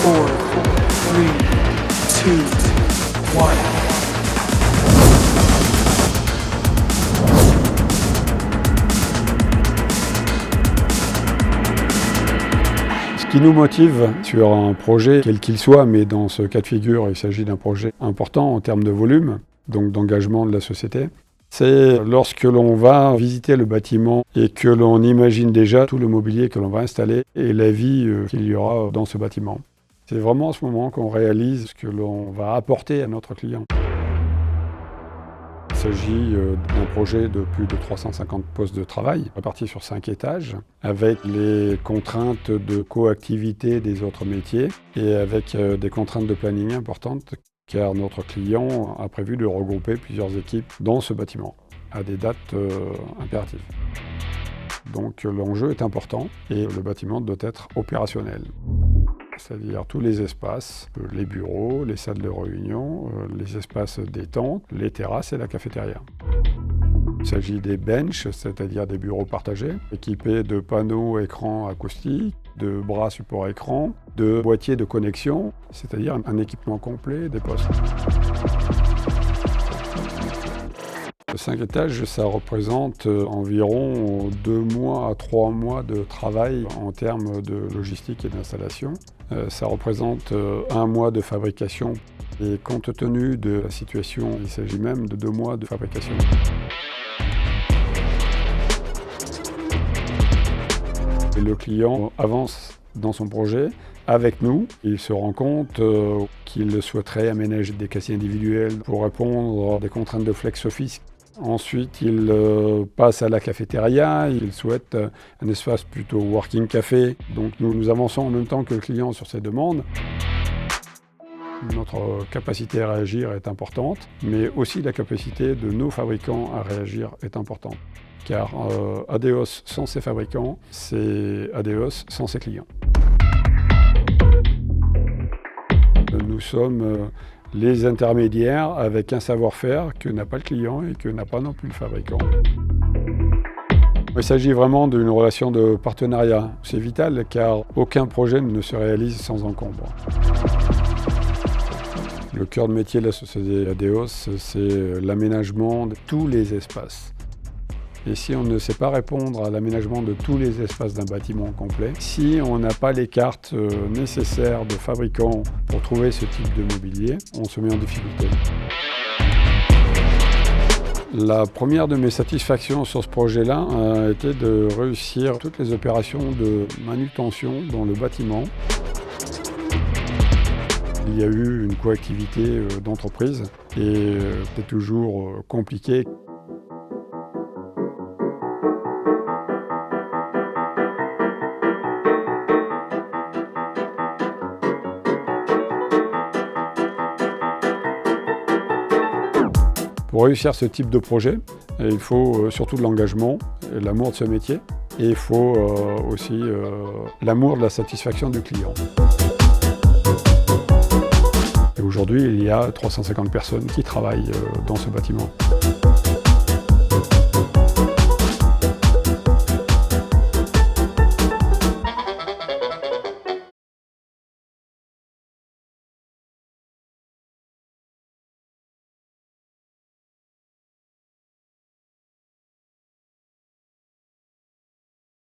4, 3, 2, 1. Ce qui nous motive sur un projet, quel qu'il soit, mais dans ce cas de figure, il s'agit d'un projet important en termes de volume, donc d'engagement de la société, c'est lorsque l'on va visiter le bâtiment et que l'on imagine déjà tout le mobilier que l'on va installer et la vie qu'il y aura dans ce bâtiment. C'est vraiment à ce moment qu'on réalise ce que l'on va apporter à notre client. Il s'agit d'un projet de plus de 350 postes de travail, répartis sur 5 étages, avec les contraintes de coactivité des autres métiers et avec des contraintes de planning importantes, car notre client a prévu de regrouper plusieurs équipes dans ce bâtiment, à des dates impératives. Donc l'enjeu est important et le bâtiment doit être opérationnel. C'est-à-dire tous les espaces, les bureaux, les salles de réunion, les espaces détente, les terrasses et la cafétéria. Il s'agit des benches, c'est-à-dire des bureaux partagés, équipés de panneaux écrans acoustiques, de bras support écran, de boîtiers de connexion, c'est-à-dire un équipement complet des postes. 5 étages, ça représente environ 2 mois à 3 mois de travail en termes de logistique et d'installation. Ça représente 1 mois de fabrication. Et compte tenu de la situation, il s'agit même de 2 mois de fabrication. Et le client avance dans son projet avec nous. Il se rend compte qu'il souhaiterait aménager des casiers individuels pour répondre à des contraintes de flex office. Ensuite, il passe à la cafétéria, il souhaite un espace plutôt working café. Donc nous avançons en même temps que le client sur ses demandes. Notre capacité à réagir est importante, mais aussi la capacité de nos fabricants à réagir est importante. Car Adeos sans ses fabricants, c'est Adeos sans ses clients. Nous sommes les intermédiaires avec un savoir-faire que n'a pas le client et que n'a pas non plus le fabricant. Il s'agit vraiment d'une relation de partenariat. C'est vital car aucun projet ne se réalise sans encombre. Le cœur de métier de la société Adeos, c'est l'aménagement de tous les espaces. Et si on ne sait pas répondre à l'aménagement de tous les espaces d'un bâtiment complet, si on n'a pas les cartes nécessaires de fabricants pour trouver ce type de mobilier, on se met en difficulté. La première de mes satisfactions sur ce projet-là a été de réussir toutes les opérations de manutention dans le bâtiment. Il y a eu une coactivité d'entreprise et c'était toujours compliqué. Pour réussir ce type de projet, il faut surtout de l'engagement, l'amour de ce métier et il faut aussi l'amour de la satisfaction du client. Et aujourd'hui, il y a 350 personnes qui travaillent dans ce bâtiment.